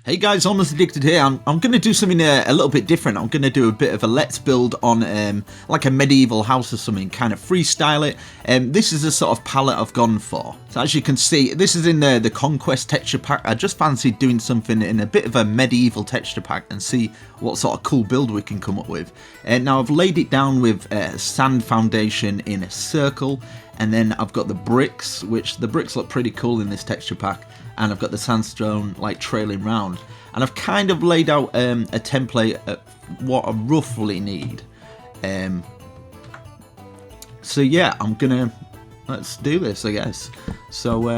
Hey guys, Almost Addicted here. I'm going to do something a little bit different. I'm going to do a bit of a let's build on like a medieval house or something, kind of freestyle it. This is the sort of palette I've gone for. So as you can see, this is in the Conquest texture pack. I just fancied doing something in a bit of a medieval texture pack and see what sort of cool build we can come up with. Now I've laid it down with sand foundation in a circle, and then I've got the bricks, which the bricks look pretty cool in this texture pack. And I've got the sandstone like trailing round, and I've kind of laid out a template of what I roughly need. So yeah, let's do this, I guess. So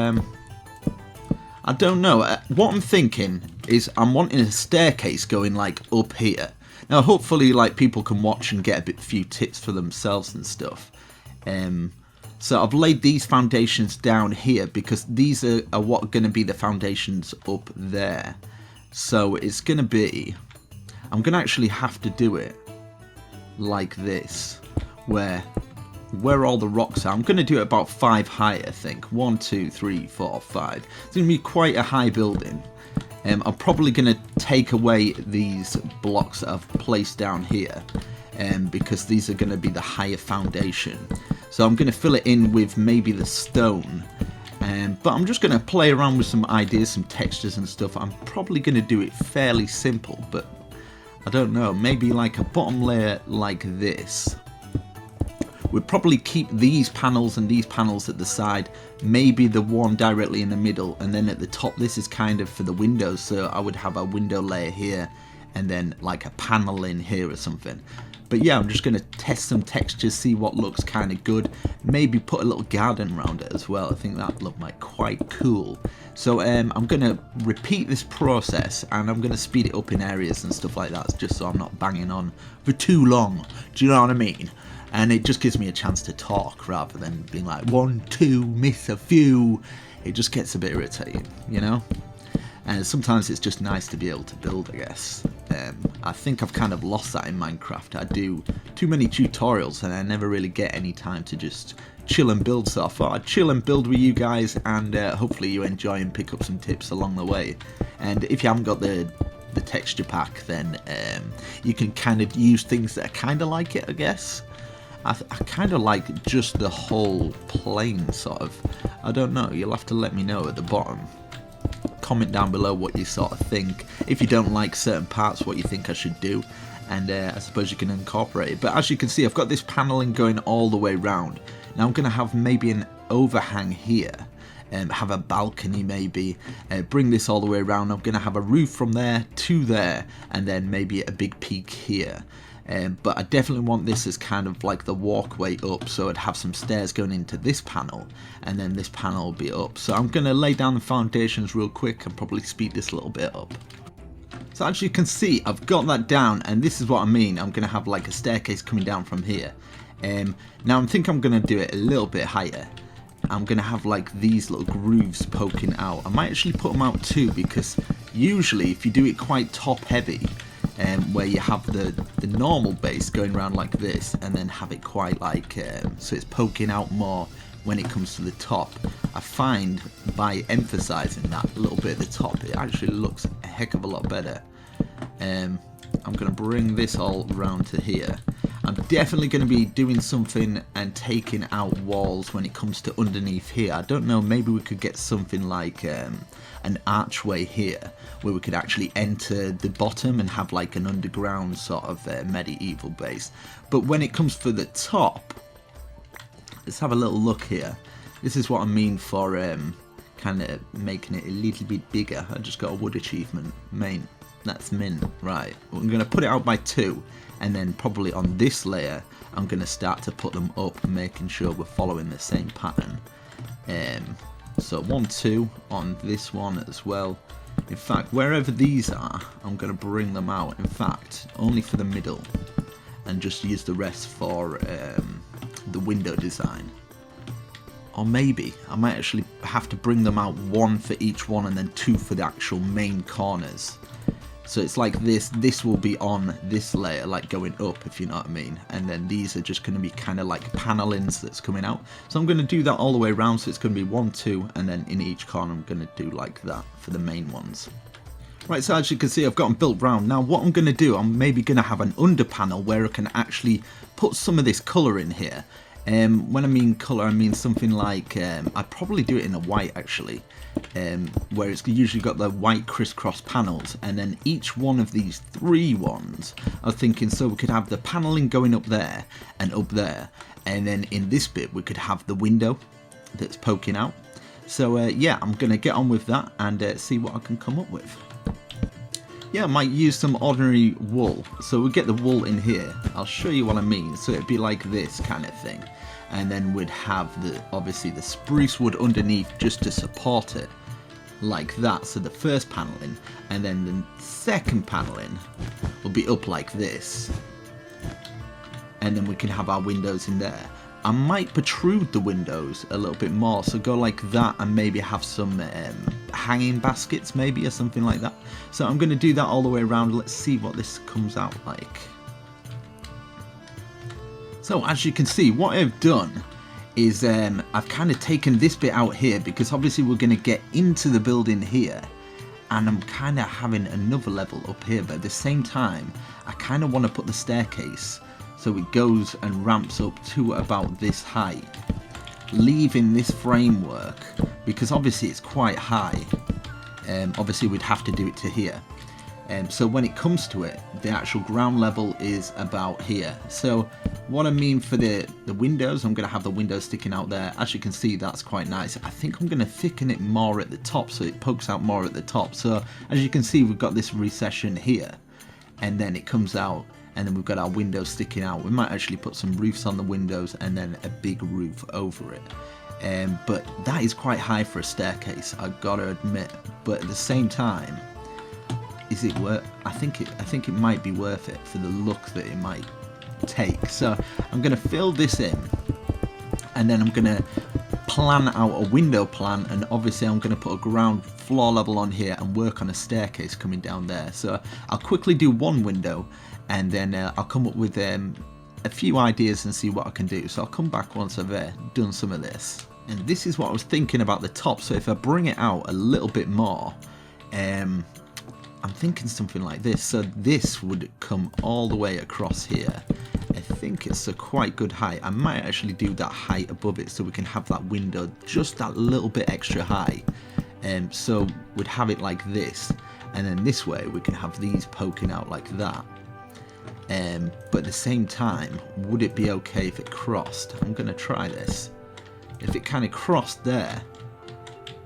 I don't know. What I'm thinking is I'm wanting a staircase going like up here. Now hopefully like people can watch and get a few tips for themselves and stuff. So I've laid these foundations down here because these are what are going to be the foundations up there. So it's going to be, I'm going to actually have to do it like this, where all the rocks are. I'm going to do it about 5 high, I think. 1, 2, 3, 4, 5. It's going to be quite a high building. I'm probably going to take away these blocks that I've placed down here, because these are going to be the higher foundation. So I'm going to fill it in with maybe the stone, but I'm just going to play around with some ideas, some textures and stuff. I'm probably going to do it fairly simple, but I don't know, maybe like a bottom layer like this. We'd probably keep these panels and these panels at the side, maybe the one directly in the middle, and then at the top this is kind of for the windows, so I would have a window layer here and then like a panel in here or something. But yeah, I'm just going to test some textures, see what looks kind of good. Maybe put a little garden around it as well. I think that looked like quite cool. So I'm going to repeat this process, and I'm going to speed it up in areas and stuff like that, just so I'm not banging on for too long. Do you know what I mean? And it just gives me a chance to talk rather than being like 1, 2, miss a few. It just gets a bit irritating, you know? And sometimes it's just nice to be able to build, I guess. I think I've kind of lost that in Minecraft. I do too many tutorials and I never really get any time to just chill and build, so I thought I'd chill and build with you guys, and hopefully you enjoy and pick up some tips along the way. And if you haven't got the texture pack, then you can kind of use things that are kind of like it, I guess. I kind of like just the whole plane sort of. I don't know, you'll have to let me know at the bottom. Comment down below what you sort of think. If you don't like certain parts, what you think I should do, and I suppose you can incorporate it. But as you can see, I've got this paneling going all the way round. Now I'm going to have maybe an overhang here, have a balcony maybe, bring this all the way around. I'm going to have a roof from there to there, and then maybe a big peak here. But I definitely want this as kind of like the walkway up, so I'd have some stairs going into this panel, and then this panel will be up. So I'm going to lay down the foundations real quick and probably speed this a little bit up. So as you can see, I've got that down, and this is what I mean. I'm going to have like a staircase coming down from here. Now I think I'm going to do it a little bit higher. I'm going to have like these little grooves poking out. I might actually put them out too, because usually if you do it quite top heavy, where you have the normal base going around like this, and then have it quite like so it's poking out more when it comes to the top. I find by emphasizing that a little bit at the top, it actually looks a heck of a lot better. I'm going to bring this all around to here. I'm definitely going to be doing something and taking out walls when it comes to underneath here. I don't know, maybe we could get something like an archway here where we could actually enter the bottom and have like an underground sort of medieval base. But when it comes for the top, let's have a little look here. This is what I mean for kind of making it a little bit bigger. I just got a wood achievement. That's min. Right, I'm going to put it out by 2, and then probably on this layer I'm going to start to put them up, making sure we're following the same pattern. So 1, 2 on this one as well. In fact, wherever these are, I'm going to bring them out. In fact, only for the middle, and just use the rest for the window design. Or maybe I might actually have to bring them out 1 for each one, and then 2 for the actual main corners. So it's like this will be on this layer, like going up, if you know what I mean. And then these are just going to be kind of like panelings that's coming out. So I'm going to do that all the way around, so it's going to be 1, 2, and then in each corner I'm going to do like that for the main ones. Right, so as you can see, I've got them built round. Now what I'm going to do, I'm maybe going to have an under panel where I can actually put some of this colour in here. When I mean colour, I mean something like, I'd probably do it in a white actually, where it's usually got the white crisscross panels, and then each one of these 3 ones, I was thinking, so we could have the panelling going up there and up there, and then in this bit we could have the window that's poking out. So yeah, I'm going to get on with that and see what I can come up with. Yeah, I might use some ordinary wool. So we'll get the wool in here. I'll show you what I mean. So it'd be like this kind of thing. And then we'd have obviously the spruce wood underneath just to support it. Like that. So the first paneling. And then the second paneling will be up like this. And then we can have our windows in there. I might protrude the windows a little bit more, so go like that and maybe have some hanging baskets maybe or something like that. So I'm going to do that all the way around. Let's see what this comes out like. So as you can see, what I've done is I've kind of taken this bit out here because obviously we're going to get into the building here, and I'm kind of having another level up here, but at the same time I kind of want to put the staircase so it goes and ramps up to about this height, leaving this framework, because obviously it's quite high. Obviously we'd have to do it to here. So when it comes to it, the actual ground level is about here. So what I mean for the windows, I'm going to have the windows sticking out there. As you can see, that's quite nice. I think I'm going to thicken it more at the top so it pokes out more at the top. So as you can see, we've got this recession here, and then it comes out. And then we've got our windows sticking out. We might actually put some roofs on the windows and then a big roof over it. But that is quite high for a staircase, I've got to admit. But at the same time, is it worth? I think it might be worth it for the look that it might take. So I'm going to fill this in, and then I'm going to plan out a window plan, and obviously I'm going to put a ground floor level on here and work on a staircase coming down there. So I'll quickly do one window, and then I'll come up with a few ideas and see what I can do. So I'll come back once I've done some of this. And this is what I was thinking about the top. So if I bring it out a little bit more, I'm thinking something like this. So this would come all the way across here. I think it's a quite good height. I might actually do that height above it so we can have that window just that little bit extra high. So we'd have it like this, and then this way we can have these poking out like that. But at the same time, would it be okay if it crossed? I'm going to try this. If it kind of crossed there,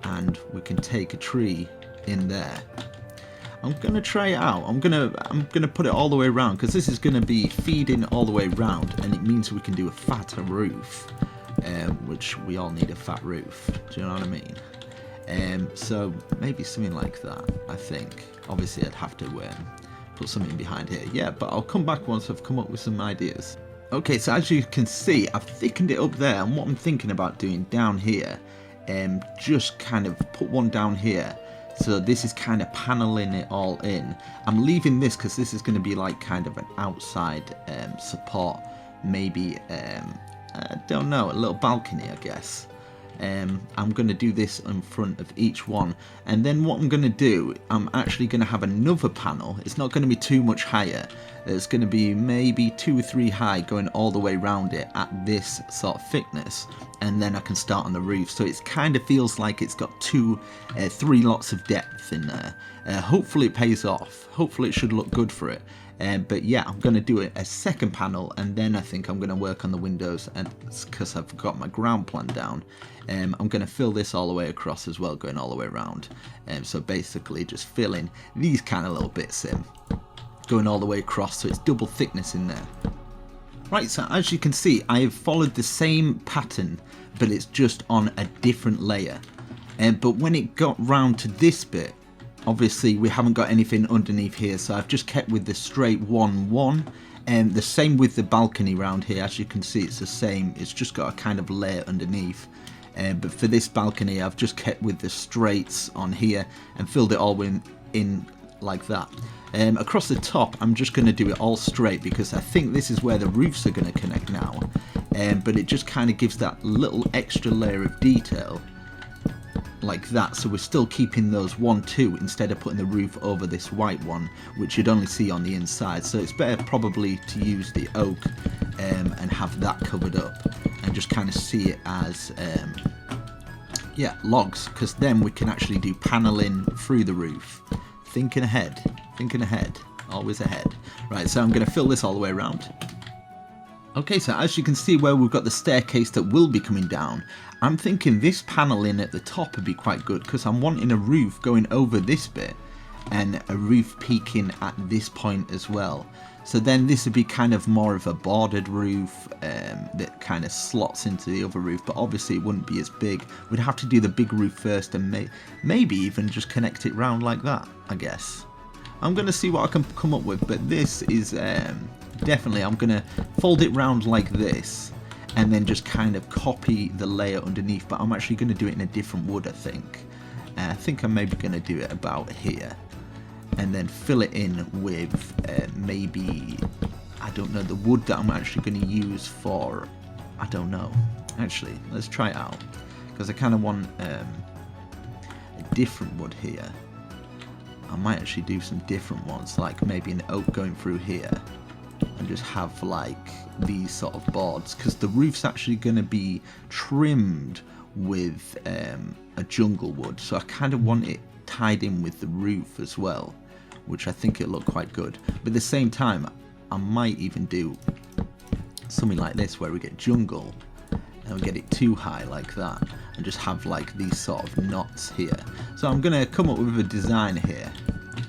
and we can take a tree in there. I'm going to try it out. I'm gonna put it all the way around, because this is going to be feeding all the way around, and it means we can do a fatter roof, which we all need a fat roof. Do you know what I mean? So maybe something like that, I think. Obviously I'd have to put something behind here. Yeah, but I'll come back once I've come up with some ideas. Okay, so as you can see, I've thickened it up there, and what I'm thinking about doing down here, just kind of put one down here. So this is kind of paneling it all in. I'm leaving this because this is going to be like kind of an outside support. Maybe, I don't know, a little balcony, I guess. I'm going to do this in front of each one, and then what I'm going to do, I'm actually going to have another panel. It's not going to be too much higher. It's going to be maybe 2 or 3 high, going all the way around it at this sort of thickness, and then I can start on the roof. So it kind of feels like it's got 3 lots of depth in there. Hopefully it pays off. Hopefully it should look good for it. But yeah, I'm going to do it a second panel, and then I think I'm going to work on the windows, and because I've got my ground plan down. I'm going to fill this all the way across as well, going all the way around. So basically just filling these kind of little bits in, going all the way across, so it's double thickness in there. Right, so as you can see, I have followed the same pattern, but it's just on a different layer. But when it got round to this bit, obviously we haven't got anything underneath here, so I've just kept with the straight 1-1. And the same with the balcony round here. As you can see, it's the same. It's just got a kind of layer underneath. But for this balcony, I've just kept with the straights on here and filled it all in like that. Across the top, I'm just going to do it all straight, because I think this is where the roofs are going to connect now. But it just kind of gives that little extra layer of detail like that, so we're still keeping those 1, 2 instead of putting the roof over this white one, which you'd only see on the inside. So it's better probably to use the oak and have that covered up and just kind of see it as yeah, logs, because then we can actually do paneling through the roof. Thinking ahead, always ahead. Right, so I'm going to fill this all the way around. Okay, so as you can see where we've got the staircase that will be coming down, I'm thinking this paneling at the top would be quite good, because I'm wanting a roof going over this bit and a roof peaking at this point as well. So then this would be kind of more of a bordered roof that kind of slots into the other roof, but obviously it wouldn't be as big. We'd have to do the big roof first and maybe even just connect it round like that, I guess. I'm going to see what I can come up with, but this is definitely, I'm going to fold it round like this and then just kind of copy the layer underneath, but I'm actually going to do it in a different wood, I think. I think I'm maybe going to do it about here and then fill it in with maybe, I don't know, the wood that I'm actually going to use for, I don't know. Actually, let's try it out, because I kind of want a different wood here. I might actually do some different ones, like maybe an oak going through here and just have like these sort of boards, because the roof's actually going to be trimmed with a jungle wood, so I kind of want it tied in with the roof as well, which I think it'll look quite good. But at the same time, I might even do something like this where we get jungle and we get it too high like that and just have like these sort of knots here. So I'm going to come up with a design here.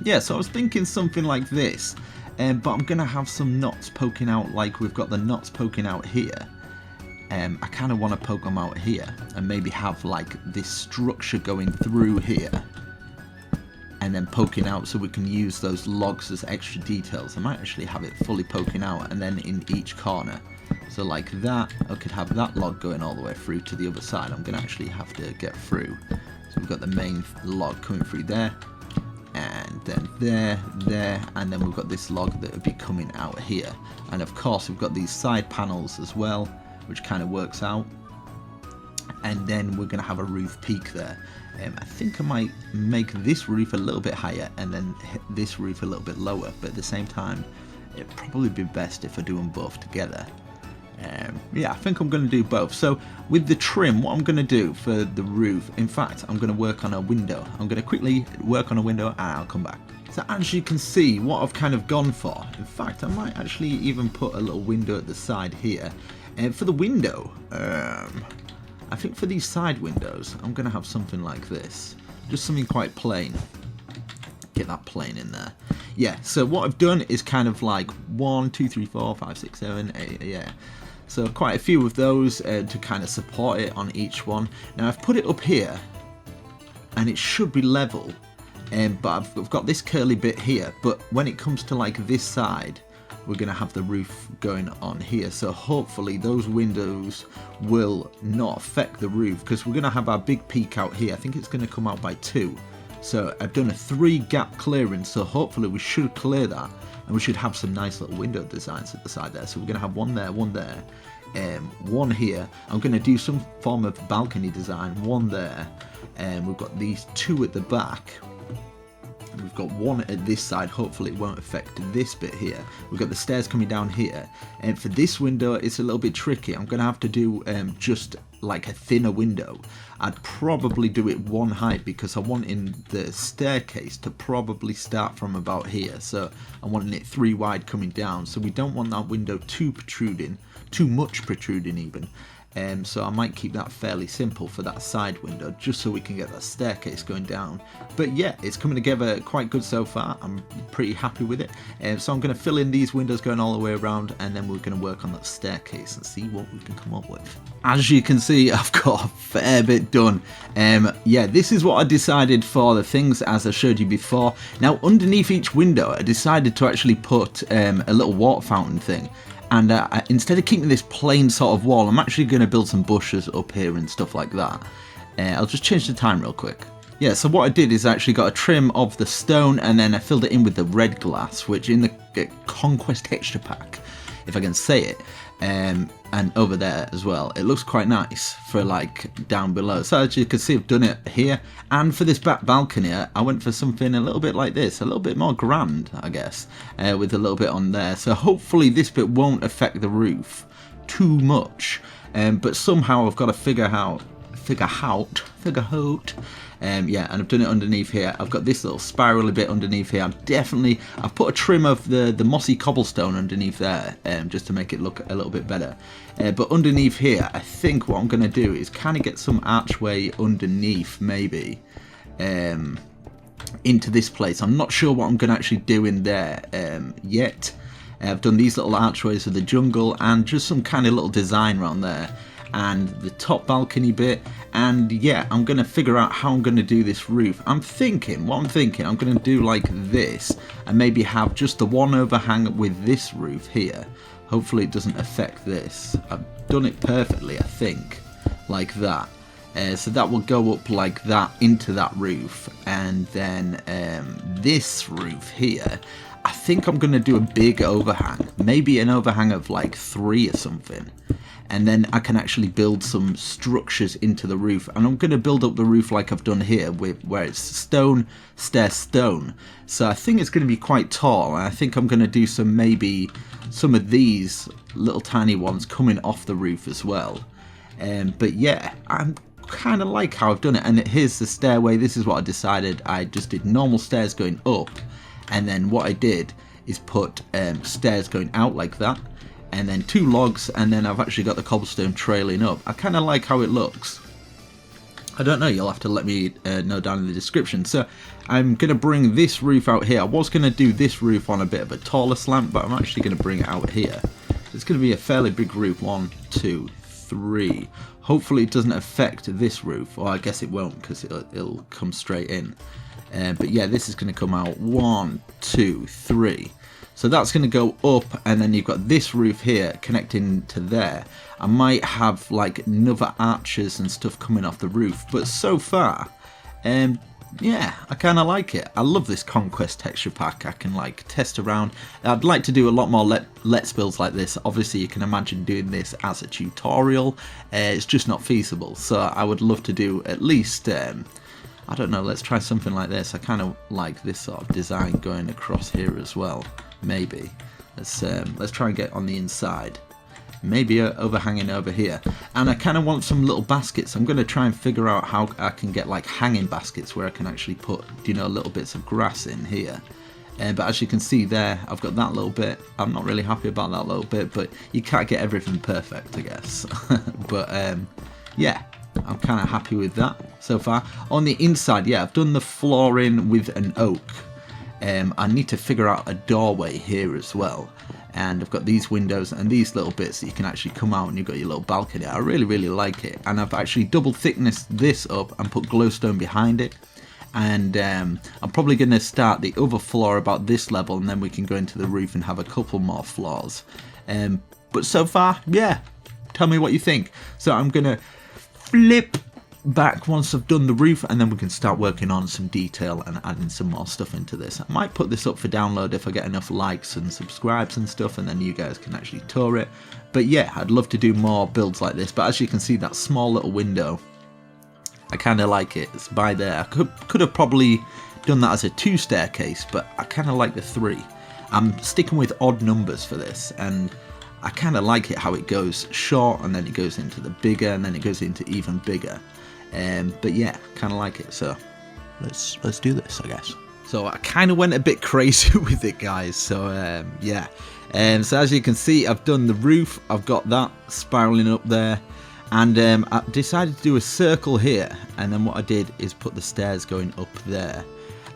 Yeah, so I was thinking something like this, but I'm going to have some knots poking out, like we've got the knots poking out here. I kind of want to poke them out here and maybe have like this structure going through here and then poking out, so we can use those logs as extra details. I might actually have it fully poking out and then in each corner. So like that, I could have that log going all the way through to the other side. I'm going to actually have to get through. So we've got the main log coming through there, and then there, and then we've got this log that would be coming out here. And of course we've got these side panels as well, which kind of works out. And then we're going to have a roof peak there. I think I might make this roof a little bit higher and then this roof a little bit lower, but at the same time it'd probably be best if I do them both together. Yeah, I think I'm going to do both. So with the trim, what I'm going to do for the roof, in fact, I'm going to work on a window. I'm going to quickly work on a window and I'll come back. So as you can see, what I've kind of gone for, in fact, I might actually even put a little window at the side here. And for the window, I think for these side windows, I'm going to have something like this. Just something quite plain. Get that plain in there. Yeah, so what I've done is kind of like 1, 2, 3, 4, 5, 6, 7, 8, yeah. So quite a few of those to kind of support it on each one. Now I've put it up here, and it should be level, but I've got this curly bit here, but when it comes to like this side, we're going to have the roof going on here, so hopefully those windows will not affect the roof, because we're going to have our big peak out here. I think it's going to come out by 2, so I've done a 3 gap clearance, so hopefully we should clear that and we should have some nice little window designs at the side there. So we're going to have one there, one here. I'm going to do some form of balcony design, one there, and we've got these 2 at the back. We've got 1 at this side, hopefully it won't affect this bit here. We've got the stairs coming down here, and for this window it's a little bit tricky. I'm going to have to do just like a thinner window. I'd probably do it 1 height, because I'm wanting the staircase to probably start from about here, so I'm wanting it 3 wide coming down, so we don't want that window too protruding, too much protruding even. So I might keep that fairly simple for that side window, just so we can get that staircase going down. But yeah, it's coming together quite good so far. I'm pretty happy with it. So I'm going to fill in these windows going all the way around, and then we're going to work on that staircase and see what we can come up with. As you can see, I've got a fair bit done. Yeah, this is what I decided for the things as I showed you before. Now underneath each window, I decided to actually put a little water fountain thing. And instead of keeping this plain sort of wall, I'm actually going to build some bushes up here and stuff like that. I'll just change the time real quick. Yeah, so what I did is I actually got a trim of the stone, and then I filled it in with the red glass, which in the Conquest texture pack, if I can say it, and over there as well. It looks quite nice for like down below. So as you can see, I've done it here, and for this back balcony I went for something a little bit like this, a little bit more grand, I guess, with a little bit on there. So hopefully this bit won't affect the roof too much, but somehow I've got to figure out. Yeah, and I've done it underneath here. I've got this little spirally bit underneath here. I've put a trim of the mossy cobblestone underneath there, just to make it look a little bit better. But underneath here, I think what I'm going to do is kind of get some archway underneath, maybe, into this place. I'm not sure what I'm going to actually do in there yet. I've done these little archways of the jungle and just some kind of little design around there, and the top balcony bit. And yeah, I'm going to figure out how I'm going to do this roof. I'm thinking I'm going to do like this, and maybe have just the one overhang with this roof here. Hopefully it doesn't affect this. I've done it perfectly, I think, like that. So that will go up like that into that roof, and then this roof here, I think I'm going to do a big overhang, maybe an overhang of like 3 or something. And then I can actually build some structures into the roof, and I'm going to build up the roof like I've done here, where it's stone, stair, stone. So I think it's going to be quite tall, and I think I'm going to do maybe some of these little tiny ones coming off the roof as well. But yeah, I'm kind of like how I've done it. And here's the stairway. This is what I decided. I just did normal stairs going up, and then what I did is put stairs going out like that, and then 2 logs, and then I've actually got the cobblestone trailing up. I kind of like how it looks. I don't know, you'll have to let me know down in the description. So I'm going to bring this roof out here. I was going to do this roof on a bit of a taller slant, but I'm actually going to bring it out here. It's going to be a fairly big roof. 1, 2, 3. Hopefully it doesn't affect this roof, or I guess it won't, because it'll come straight in. But yeah, this is going to come out 1, 2, 3. So that's going to go up, and then you've got this roof here connecting to there. I might have like another arches and stuff coming off the roof, but so far, yeah, I kind of like it. I love this Conquest texture pack. I can like test around. I'd like to do a lot more let's builds like this. Obviously you can imagine doing this as a tutorial. It's just not feasible, so I would love to do at least I don't know, let's try something like this. I kind of like this sort of design going across here as well. Maybe let's try and get on the inside, maybe overhanging over here. And I kind of want some little baskets. I'm going to try and figure out how I can get like hanging baskets where I can actually put, you know, little bits of grass in here. But as you can see there, I've got that little bit. I'm not really happy about that little bit, but you can't get everything perfect, I guess. But yeah, I'm kind of happy with that so far. On the inside, yeah, I've done the flooring with an oak. I need to figure out a doorway here as well, and I've got these windows and these little bits that you can actually come out, and you've got your little balcony. I really like it, and I've actually double thicknessed this up and put glowstone behind it. And I'm probably going to start the other floor about this level, and then we can go into the roof and have a couple more floors. But so far, yeah, tell me what you think. So I'm going to flip back once I've done the roof, and then we can start working on some detail and adding some more stuff into this. I might put this up for download if I get enough likes and subscribes and stuff, and then you guys can actually tour it. But yeah, I'd love to do more builds like this. But as you can see, that small little window, I kind of like it. It's by there. I could have probably done that as a 2 staircase, but I kind of like the 3. I'm sticking with odd numbers for this, and I kind of like it how it goes short, and then it goes into the bigger, and then it goes into even bigger. But yeah, kind of like it, so let's do this, I guess. So I kind of went a bit crazy with it, guys, so yeah. So as you can see, I've done the roof, I've got that spiraling up there, and I decided to do a circle here, and then what I did is put the stairs going up there,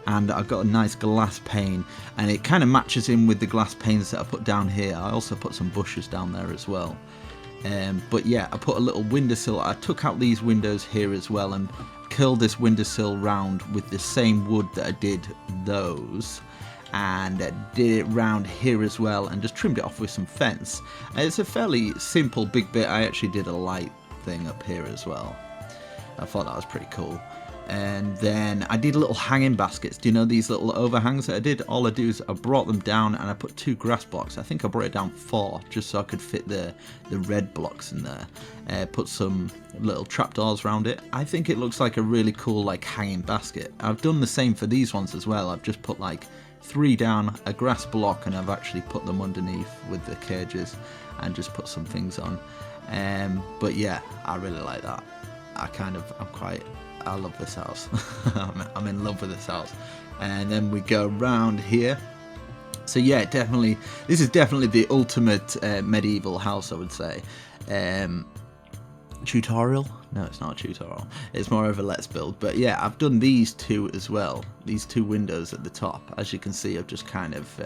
and I've got a nice glass pane, and it kind of matches in with the glass panes that I put down here. I also put some bushes down there as well. But yeah, I put a little windowsill. I took out these windows here as well and curled this windowsill round with the same wood that I did those, and did it round here as well, and just trimmed it off with some fence. It's a fairly simple big bit. I actually did a light thing up here as well. I thought that was pretty cool. And then I did little hanging baskets. Do you know these little overhangs that I did? All I do is I brought them down and I put 2 grass blocks. I think I brought it down 4 just so I could fit the red blocks in there. Put some little trapdoors around it. I think it looks like a really cool like hanging basket. I've done the same for these ones as well. I've just put like 3 down, a grass block, and I've actually put them underneath with the cages and just put some things on. But yeah, I really like that. I love this house. I'm in love with this house. And then we go around here. So yeah, definitely, this is definitely the ultimate medieval house, I would say. Tutorial? No, it's not a tutorial. It's more of a let's build. But yeah, I've done these 2 as well. These 2 windows at the top. As you can see, I've just kind of...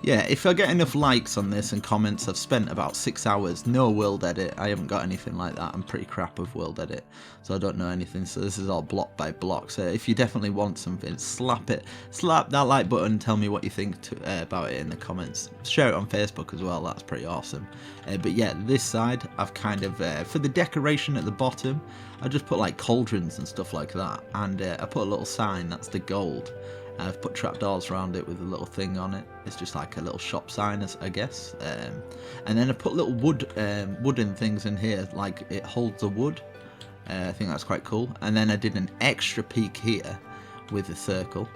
yeah, if I get enough likes on this and comments, I've spent about 6 hours. No world edit. I haven't got anything like that. I'm pretty crap with world edit. So I don't know anything. So this is all block by block. So if you definitely want something, slap that like button and tell me what you think about it in the comments. Share it on Facebook as well. That's pretty awesome. But yeah, this side, I've kind of... for the decoration at the bottom, I just put like cauldrons and stuff like that, and I put a little sign, that's the gold. I've put trapdoors around it with a little thing on it. It's just like a little shop sign, I guess. And then I put little wooden things in here, like it holds the wood. I think that's quite cool. And then I did an extra peak here with a circle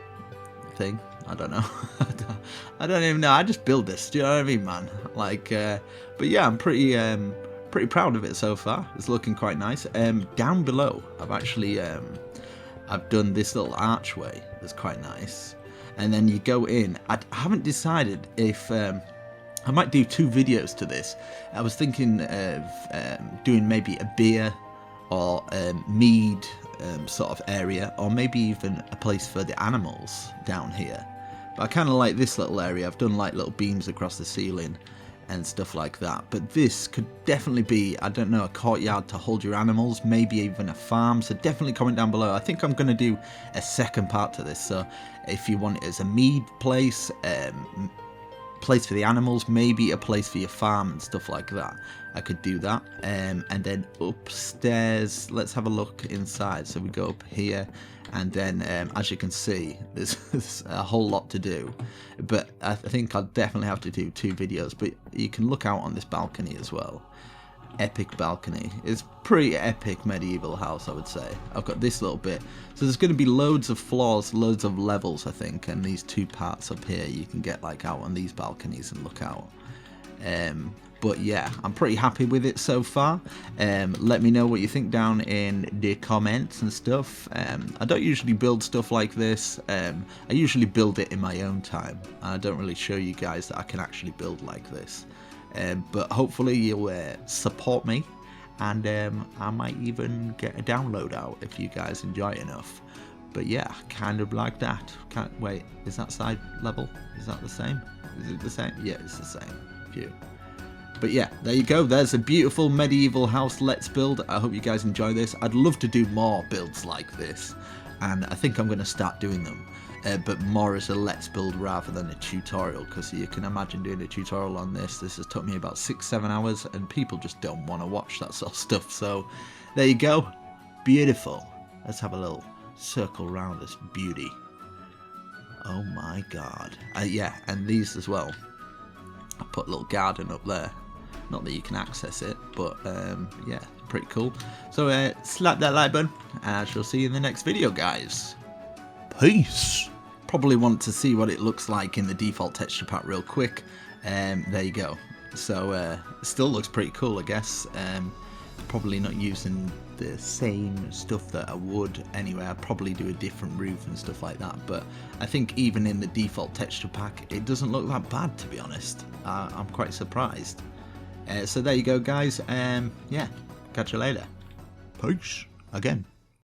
thing. I don't know. I don't even know. I just build this. Do you know what I mean, man? Like, but yeah, I'm pretty proud of it so far. It's looking quite nice. Down below, I've actually I've done this little archway that's quite nice. And then you go in. I haven't decided if I might do 2 videos to this. I was thinking of doing maybe a beer or mead sort of area, or maybe even a place for the animals down here. But I kind of like this little area. I've done like little beams across the ceiling and stuff like that, but this could definitely be, I don't know, a courtyard to hold your animals, maybe even a farm. So definitely comment down below. I think I'm going to do a second part to this, so if you want it as a mead place, place for the animals, maybe a place for your farm and stuff like that, I could do that. And then upstairs, let's have a look inside. So we go up here, and then as you can see, there's a whole lot to do, but I think I'll definitely have to do 2 videos. But you can look out on this balcony as well. Epic balcony. It's pretty epic medieval house, I would say. I've got this little bit, so there's going to be loads of floors, loads of levels, I think, and these 2 parts up here you can get like out on these balconies and look out. But yeah, I'm pretty happy with it so far. Let me know what you think down in the comments and stuff. I don't usually build stuff like this. I usually build it in my own time. I don't really show you guys that I can actually build like this. But hopefully you'll support me, and I might even get a download out if you guys enjoy it enough. But yeah, kind of like that. Wait, is that side level? Is that the same? Is it the same? Yeah, it's the same. Phew. But yeah, there you go. There's a beautiful medieval house let's build. I hope you guys enjoy this. I'd love to do more builds like this, and I think I'm going to start doing them. But more as a let's build rather than a tutorial, because you can imagine doing a tutorial on this. This has took me about 6-7 hours, and people just don't want to watch that sort of stuff. So there you go. Beautiful. Let's have a little circle around this beauty. Oh my god. Yeah, and these as well. I put a little garden up there. Not that you can access it, but yeah, pretty cool. So slap that like button, and I shall see you in the next video, guys. Peace. Probably want to see what it looks like in the default texture pack real quick. There you go. So it still looks pretty cool, I guess. Probably not using the same stuff that I would anyway. I'd probably do a different roof and stuff like that, but I think even in the default texture pack it doesn't look that bad, to be honest. I'm quite surprised. So there you go, guys. Yeah, catch you later. Peace again.